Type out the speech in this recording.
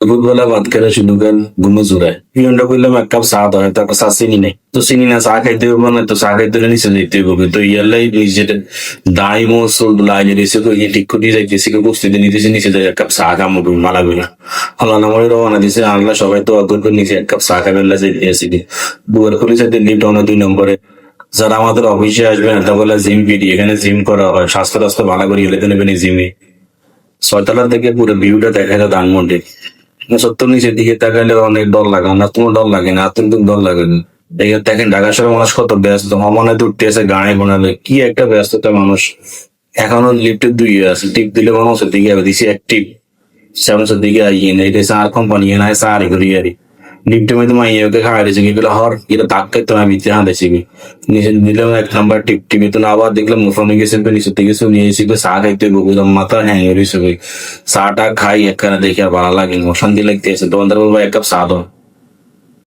দুপুরবেলা ভাত খেলে শুধু গান ঘুমে জোড়ায় পিয়নটা বললাম এক কাপ চা দেয় তারপর চা চিনি নেই তো চিনি না চা খাইতে হবে না তো চা খাইতে হলে নিচে যেতে হবে তো ইয়ারলাই নিজের দায় মসল লাইনে এসে তো ইয়ে ঠিক করে যাইতেছি প্রস্তুতি নিতেছি নিচে যাই এক কাপ চা খামো মালা বিনা আল্লাহ নামারে রওনা দিছে আল্লাহ সবাই তো অগ্র করে নিচে এক কাপ চা খাবেন যাইতে আসি দুয়ার খুলে যাইতে লিফট অনেক 2 নম্বরে যারা আমাদের অফিসে আসবেন তা বলে জিম পিডি এখানে জিম করা হয় স্বাস্থ্য টাস্থ্য ভালো করে এলে তো নেবেন জিমে 6 তলা থেকে পুরো ভিউটা দেখা যায় ধানমন্ডি সত্তর নিচের দিকে তাকালে অনেক ডর লাগে না তোমার ডর লাগে না তুমি ডর লাগে না দেখেন ঢাকা শহরের মানুষ কত ব্যস্ত মনে উঠতে আছে গাড়ি বানালে কি একটা ব্যস্ততা মানুষ এখনো লিফটের 2 আছে টিপ দিলে মানুষ দিকে যাবে দিছি এক টিপ 700 দিকে আইয়ে না এটা সার কোম্পানি না সার করি আরি লিফটের মধ্যে মাইয়ে ওকে খাওয়া দিয়েছে কি বলে হর এটা তাক্কাই তো আমি ইতিহাস দিয়েছি নিচে দিলাম 1 নম্বর টিপ টিপে তো আবার দেখলাম মুফানি গেছে নিচে থেকে শুনিয়ে এসে চা খাইতে বললাম মাথা হ্যাঁ এরিস চাটা খাই একখানে দেখে আর ভালো লাগে অশান্তি লাগতেছে দোকানদার বলবো 1 কাপ চা দাও